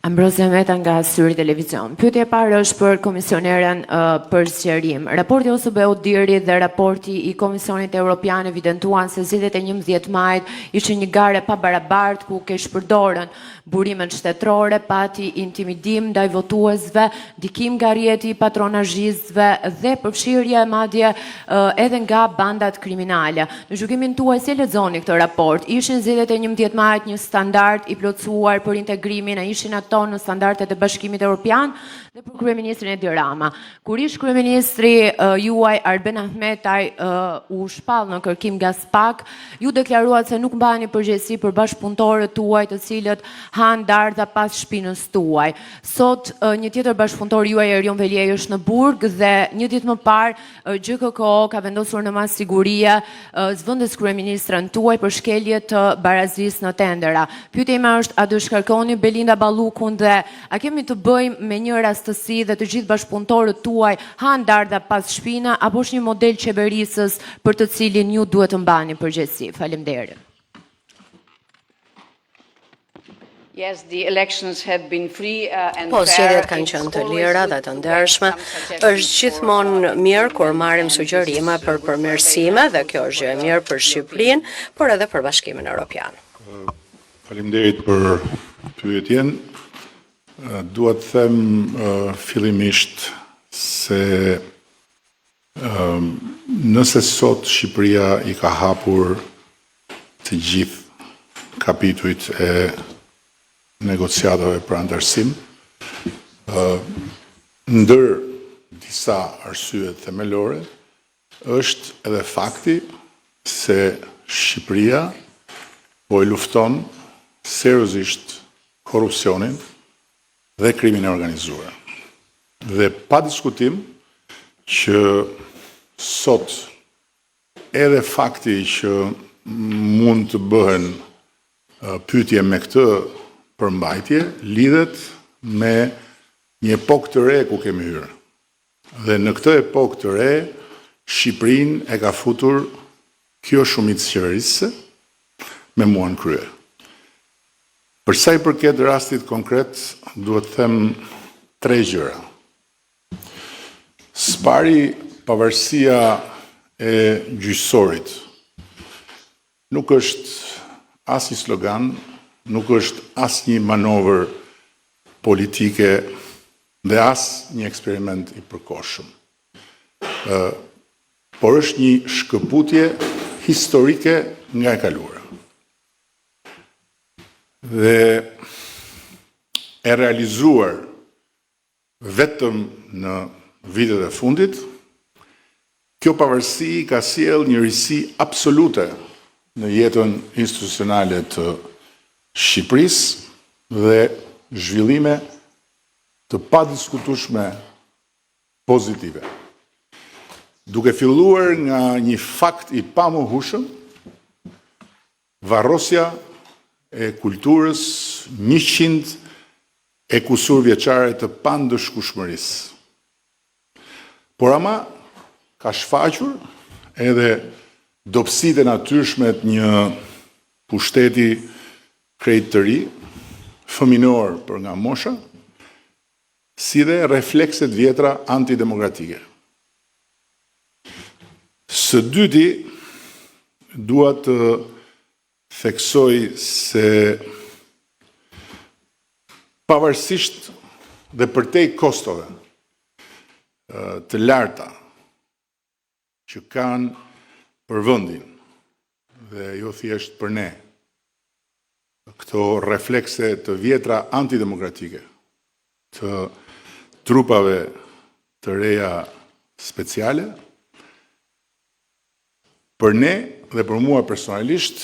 Ambrozia Meta nga Syri Televizion. Pyetja e parë është për komisioneren për zgjerim. Raporti OSBE Diri dhe raporti i Komisionit Evropian evidentuan se zgjedhjet e 11 majit ishin një ngjarje pa barabartë ku keq përdorën burimet shtetërore, pati intimidim ndaj votuesve, ndikim nga rrjeti i patronazhistëve dhe përfshirje madje edhe nga bandat kriminale. Në gjykimin tuaj si lexoni këtë raport? Ishin zgjedhjet e 11 majit një standard i plotësuar për integrimin, a ishin ato në standardet e Bashkimit Evropian? Dhe për kryeministrin Edi Rama. Kur ish kryeministri juaj Arben Ahmetaj u shpall në kërkim nga SPAK, ju deklaruat se nuk mbani përgjegjësi për bashkëpunëtorët tuaj të cilët han dardha pas shpinës tuaj. Sot një tjetër bashkëpunëtor juaj Erion Veliaj është në Burg dhe një ditë më parë GKK ka vendosur në mas sigurie zvendës kryeministrën tuaj për shkelje të barazisë në tendera. Pyetja ime është, a do shkarkoni Belinda Ballukun dhe a kemi të bëjmë me një rastësi dhe të gjithë bashkëpunëtorët tuaj han dardha pas shpina, apo është një model qeverisës për të cilin ju duhet të mbani përgjegjësi? Faleminderit. Yes, the elections have been free and Po, zgjedhjet kanë qenë të lira dhe të ndershme. Është gjithmonë mirë kur marrim sugjerime për përmirësime dhe kjo është gjë e mirë për Shqipërinë, por edhe për Bashkimin Evropian. Faleminderit për pyetjen. Dua të them fillimisht se nëse sot Shqipëria i ka hapur të gjithë kapitujt e negociatave për antarësim, ndër disa arsye themelore, është edhe fakti se Shqipëria po e lufton seriozisht korrupsionin dhe krimin e organizuar. Dhe pa diskutim që sot edhe fakti që mund të bëhen pyetje me këtë përmbajtje lidhet me një epokë të re ku kemi hyrë. Dhe në këtë epokë të re, Shqipërinë e ka futur kjo shumicë qeverisëse me mua në krye. Për sa i përket rastit konkret, duhet të them 3 gjëra. Spari, pavarësia e gjyqësorit nuk është as një slogan, nuk është as një manovër politike dhe as një eksperiment i përkohshëm. Por është një shkëputje historike nga e kaluara. Dhe e realizuar vetëm në vitet e fundit, kjo pavarësi ka sjell një risi absolute në jetën institucionale të Shqipërisë dhe zhvillime të padiskutueshme pozitive. Duke filluar nga një fakt i pamohueshëm, varrosja e kulturës 100 e kusur vjeçare të pandëshkueshmërisë. Por ama ka shfaqur edhe dobësitë e natyrshme të një pushteti krejt të ri, fëminor për nga mosha, si dhe reflekset vjetra antidemokratike. Së dyti, dua të theksoj se pavarësisht dhe përtej kostove të larta që kanë për vendin dhe jo thjesht për ne, këto reflekse të vjetra antidemokratike, të trupave të reja speciale, për ne dhe për mua personalisht,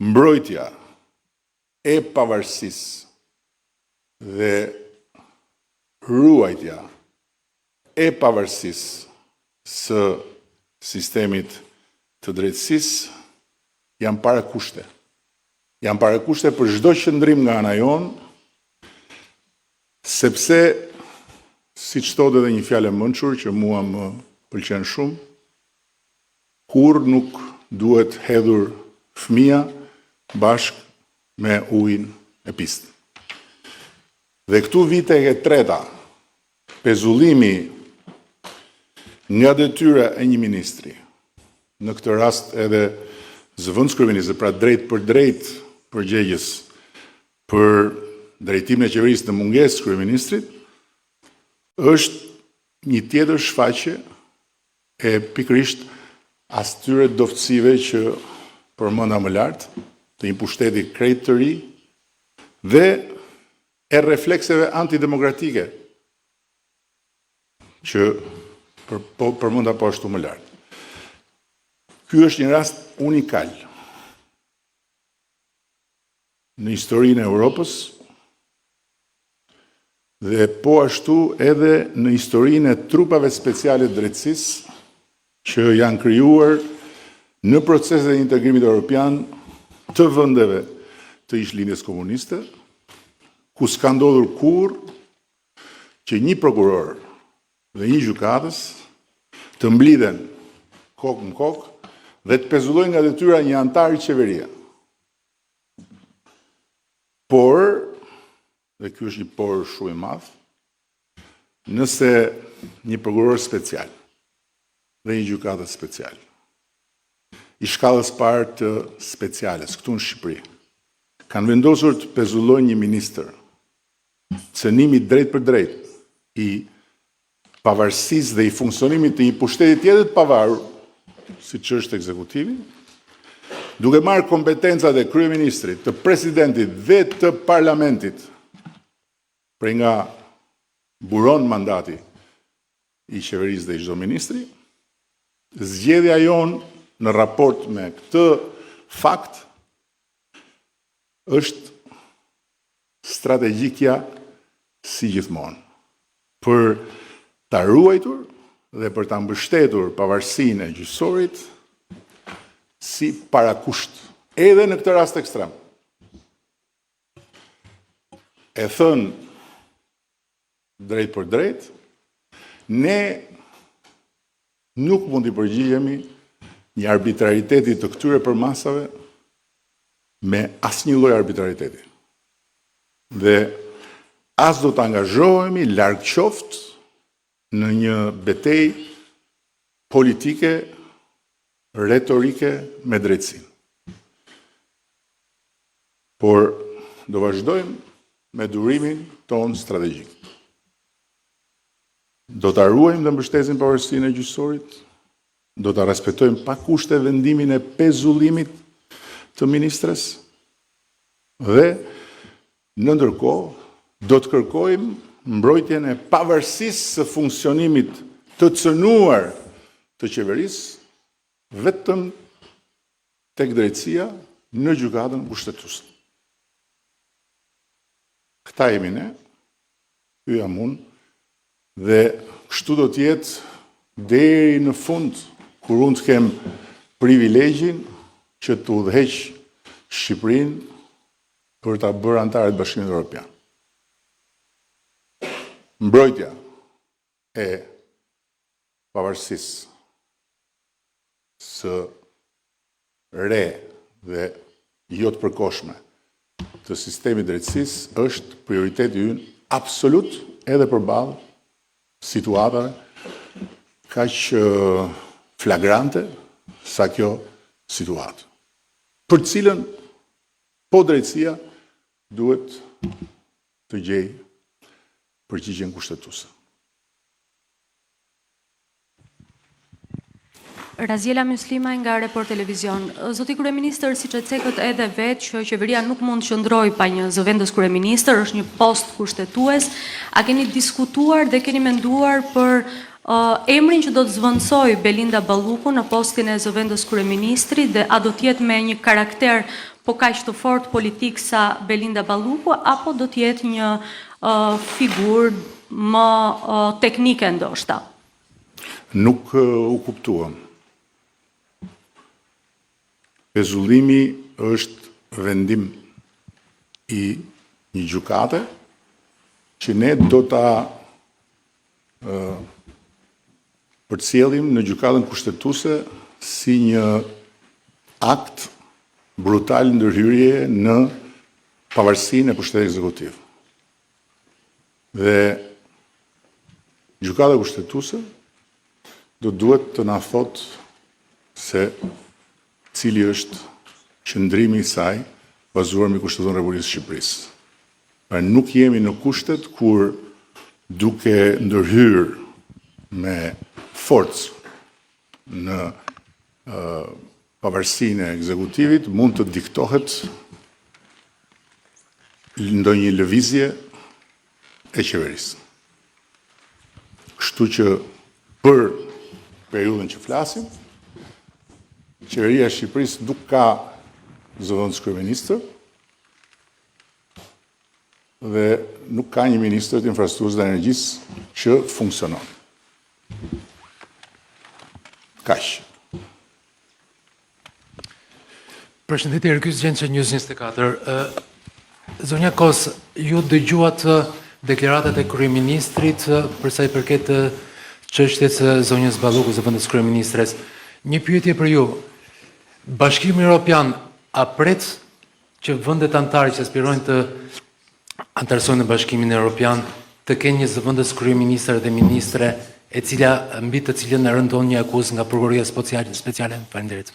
mbrojtja e pavarësisë dhe ruajtja e pavarësisë së sistemit të drejtësisë janë para kushte. Janë para kushte për çdo qëndrim nga ana jonë, sepse, siç thotë edhe një fjalë e mençur që mua më pëlqen shumë, kur nuk duhet hedhur fëmia bashkë me ujin e pistën. Dhe këtu vite e treta, pezullimi nga detyra e një ministri, në këtë rast edhe zëvendës kryeministrit, pra drejt për drejt përgjegjës për drejtimin e qeverisë në mungesë kryeministrit, është një tjetër shfaqje e pikërisht astyre doftësive që përmenda më lart, të një pushteti krejt të ri dhe e reflekseve antidemokratike që përmenda po ashtu më lart. Ky është një rast unikal në historinë e Europës dhe po ashtu edhe në historinë e trupave speciale të drejtësisë që janë krijuar në proceset e integrimit evropian të vendeve të ish-lindjes komuniste, ku s'ka ndodhur kurrë që një prokuror dhe një gjykatës të mblidhen kokë në kokë dhe të pezullojnë nga detyra një antar i qeveria. Por, dhe ky është një por shumë i madh, nëse një prokuror special dhe një gjykatës special, i shkallës parë të speciales, këtu në Shqipëri, kanë vendosur të pezullojnë një ministër, cënimi drejt për drejt i pavarësisë dhe i funksionimit të një pushteti tjetër të pavarur, si që është ekzekutivi, duke marrë kompetencat e kryeministrit, të presidentit dhe të parlamentit, prej nga buron mandati i qeverisë dhe i çdo ministri, zgjedhja jonë në raport me këtë fakt është strategjikja si gjithmonë për ta ruajtur dhe për ta mbështetur pavarësinë e gjyqësorit si parakusht, edhe në këtë rast ekstrem. E thënë drejt për drejt, ne nuk mund t'i përgjigjemi një arbitrariteti të këtyre përmasave me asnjë lloj arbitrariteti. Dhe as do të angazhohemi larg qoftë në një betejë politike, retorike me drejtësinë. Por do vazhdojmë me durimin ton strategjik. Do ta ruajmë dhe mbështesim pavarësinë e gjyqësorit, do ta respektojmë pa kushte vendimin e pezullimit të ministres dhe në ndërkohë do të kërkojmë mbrojtjen e pavarësisë së funksionimit të cënuar të qeverisë vetëm tek drejtësia në gjykatën kushtetuese. Këta jemi ne, ky jam unë, dhe kështu do të jetë deri në fund, kur unë të kem privilegjin që të udhëheq Shqipërinë për ta bërë antare të Bashkimit Evropian. Mbrojtja e pavarësisë së re dhe jo të përkohshme të sistemit drejtësisë është prioriteti ynë absolut edhe përballë situatave kaq flagrante sa kjo situatë, për cilën po drejtësia duhet të gjejë përgjigjen kushtetuese. Raziela Myslimaj nga Report Televizion. Zoti kryeministër, siç e cekët edhe vetë që qeveria nuk mund të qëndrojë pa një zëvendës kryeministër, është një post kushtetues. A keni diskutuar dhe keni menduar për emrin që do të zvendësoj Belinda Balluku në postin e zëvendës kryeministrit dhe a do të jetë me një karakter po kaq të fortë politik sa Belinda Balluku apo do të jetë një figurë më teknike ndoshta? Nuk u kuptuam. Pezullimi është vendim i një gjykate që ne do ta përcjellim në gjykatën kushtetuese si një akt brutal ndërhyrje në pavarësinë e pushtetit ekzekutiv. Dhe gjykata kushtetuese duhet të na thotë se cili është qëndrimi i saj bazuar mbi Kushtetunë e Republikës së Shqipërisë. Pra nuk jemi në kushtet kur duke ndërhyrë me forcë në pavarësinë e ekzekutivit mund të diktohet ndonjë lëvizje e qeverisë. Kështu që për periudhën që flasim, qeveria e Shqipërisë nuk ka zëvendës kryeministër dhe nuk ka një ministër të infrastrukturës dhe energjisë që funksionon. Kaq. Përshëndetje, Ergjys Gjençe, News 24. Zonja Kos, ju dëgjuat deklaratat e kryeministrit për sa i përket çështjes së zonjës Balluku, zëvendës kryeministres. Një pyetje për ju. Bashkimi Evropian a pret që vendet anëtare që aspirojnë të anëtarësojnë në Bashkimin Evropian të kenë një zëvendës kryeministër dhe ministre e cila mbi të cilën e rëndon një akuzë nga prokuroria speciale? Faleminderit.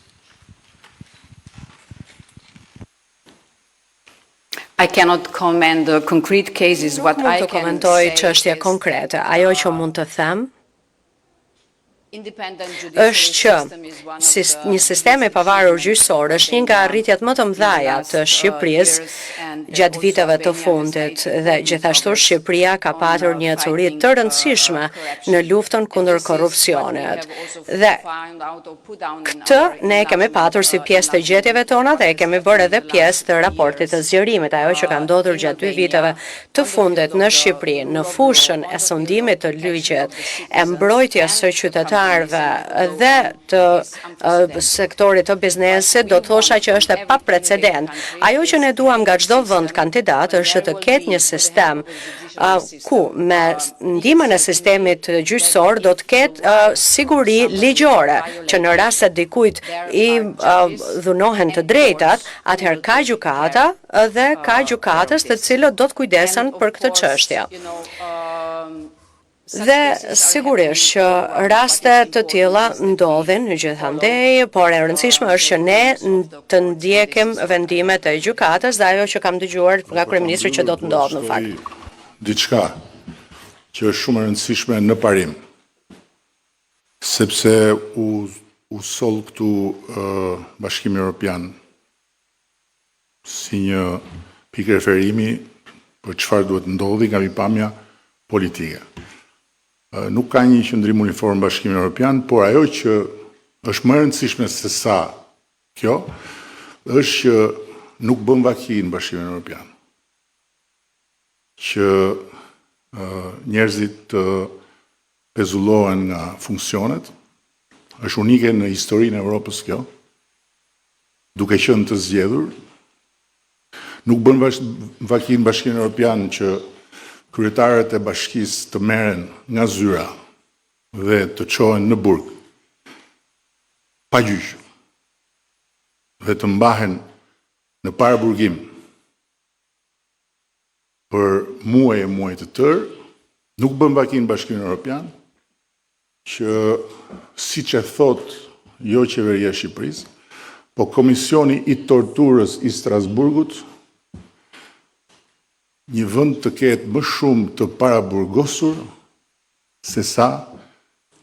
I cannot comment the concrete cases. What Nuk mund I të can komentoj say çështje is konkrete. Ajo që mund të them independent judicial është që system is one of një sistem i pavarur gjyqësor është një nga arritjet më të mëdha të Shqipërisë gjatë viteve të fundit dhe gjithashtu Shqipëria ka patur një ecuri të rëndësishme në luftën kundër korrupsionit. Dhe këtë ne e kemi patur si pjesë të gjetjeve tona dhe e kemi bërë edhe pjesë të raportit të zgjerimit, ajo që ka ndodhur gjatë 2 viteve të fundit në Shqipëri në fushën e sundimit të ligjit, e mbrojtjes së qytetarëve dhe të sektorit të biznesit, do thosha që është e paprecedent. Ajo që ne duam nga çdo vend kandidat është të ketë një sistem ku me ndihmën e sistemit gjyqësor do të ketë siguri ligjore, që në rast se dikujt i dhunohen të drejtat, atëherë ka gjykata dhe ka gjykatës të cilët do të kujdesen për këtë çështje. Dhe sigurisht që raste të tilla ndodhin gjithandej, por e rëndësishme është që ne të ndjekim vendimet e gjykatës dhe ajo që kam dëgjuar nga kryeministri që do të ndodhë në fakt. Diçka që është shumë e rëndësishme në parim, sepse u soll këtu Bashkimi Evropian si një pikë referimi për çfarë duhet ndodhi nga pikpamja politike. Nuk ka një qëndrim uniform Bashkimi Evropian, por ajo që është më e rëndësishme se sa kjo, është që nuk bën vaki në Bashkimin Evropian. Që njerëzit të pezullohen nga funksionet, është unike në historinë e Evropës kjo, duke qenë të zgjedhur. Nuk bën vaki në Bashkimin Evropian që kryetarët e bashkisë të merren nga zyra dhe të çohen në burg pa gjyq dhe të mbahen në paraburgim për muaj të tërë, nuk bën vaki në Bashkimin Evropian që siç e thot jo qeveria e Shqipërisë, po Komisioni i Torturës i Strasburgut, një vend të ketë më shumë të paraburgosur se sa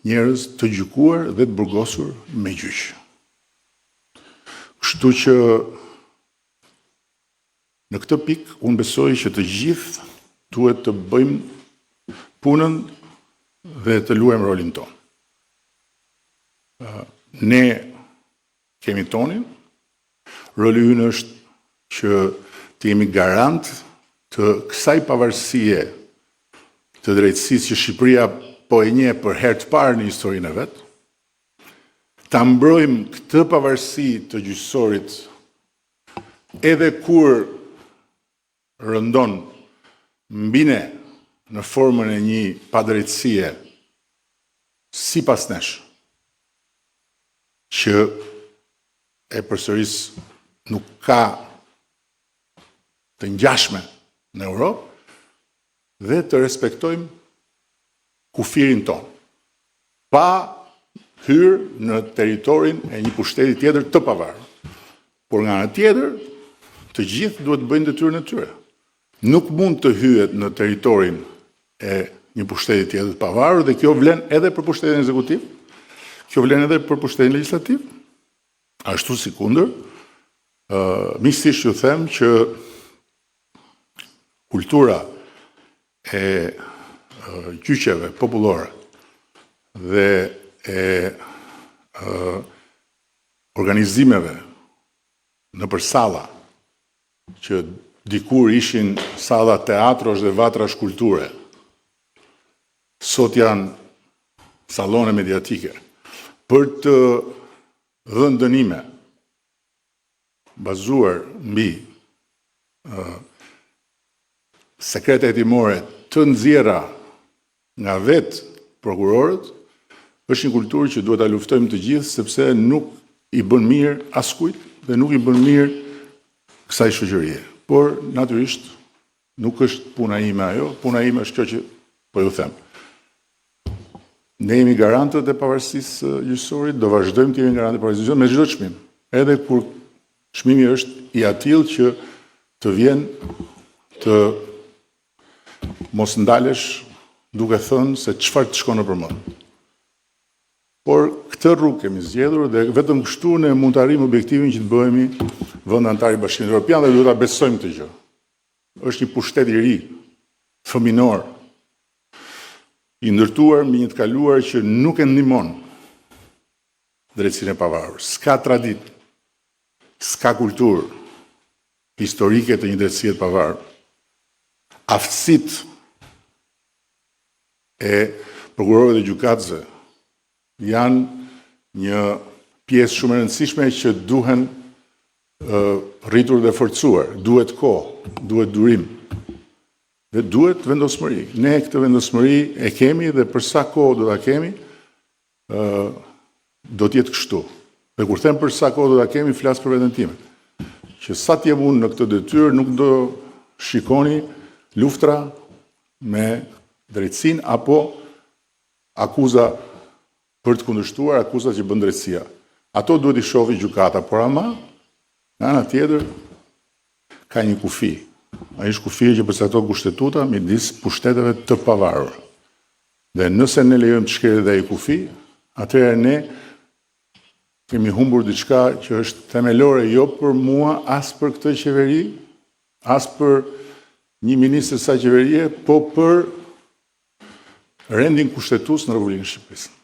njerëz të gjykuar dhe të burgosur me gjyq. Kështu që në këtë pikë unë besoj që të gjithë duhet të bëjmë punën dhe të luajmë rolin tonë. Ne kemi tonin, roli ynë është që të jemi garant të kësaj pavarësie të drejtësisë që Shqipëria po e njeh për herë të parë në historinë e vet, ta mbrojmë këtë pavarësi të gjyqësorit edhe kur rëndon mbi ne në formën e një padrejtësie sipas nesh, që e përsëris nuk ka të ngjashme në Europë, dhe të respektojmë kufirin tonë, pa hyrë në teritorin e një pushteti tjetër të pavarur. Por nga ana tjetër, të gjithë duhet të bëjnë detyrën e tyre. Nuk mund të hyhet në teritorin e një pushteti tjetër të pavarur dhe kjo vlen edhe për pushtetin ekzekutiv, kjo vlen edhe për pushtetin legjislativ. Ashtu si kundër, miqësisht ju them që kultura e gjyqeve popullore dhe e organizimeve në për salla që dikur ishin salla teatrosh dhe vatrash kulture, sot janë sallone mediatike, për të dhënë dënime bazuar mbi sekrete hetimore të nxjerra nga vetë prokurorët, është një kulturë që duhet ta luftojmë të gjithë, sepse nuk i bën mirë askujt dhe nuk i bën mirë kësaj shoqërie. Por, natyrisht, nuk është puna ime ajo, puna ime është kjo që po ju them. Ne jemi garantët e pavarësisë gjyqësorit, do vazhdojmë të jemi garantët e pavarësisë gjyqësorit me çdo çmim, edhe kur çmimi është i atill që të vjen të mos ndalesh duke thënë se çfarë të shkon në përmend. Por këtë rrugë kemi zgjedhur dhe vetëm kështu ne mund të arrijmë objektivin që të bëhemi vend antar i Bashkimit Evropian dhe duhet ta besojmë këtë gjë. Është një pushtet i ri, fëminor, i ndërtuar mbi një të kaluar që nuk e ndihmon drejtsinë e pavarur. S'ka traditë, s'ka kulturë historike të një drejtësie të pavarur. Aftësitë e prokurorëve dhe gjykatësve janë një pjesë shumë e rëndësishme që duhen rritur dhe forcuar. Duhet kohë, duhet durim dhe duhet vendosmëri. Ne këtë vendosmëri e kemi dhe për sa kohë do ta kemi, do të jetë kështu. Dhe kur them për sa kohë do ta kemi, flas për veten time. Që sa të jem unë në këtë detyrë nuk do shikoni luftra me drejtësinë apo akuza për të kundërshtuar, akuza që bën drejtësia. Ato duhet i shohë gjykata, por ama nga ana tjetër ka një kufi. Ai është kufia që përcakton kushtetuta midis pushteteve të pavarura. Dhe nëse ne lejojmë të shkelë dhe ai kufi, atëherë ne kemi humbur diçka që është themelore jo për mua, as për këtë qeveri, as për një ministër sa qeverie, po për rendin kushtetues në Republikën e Shqipërisë.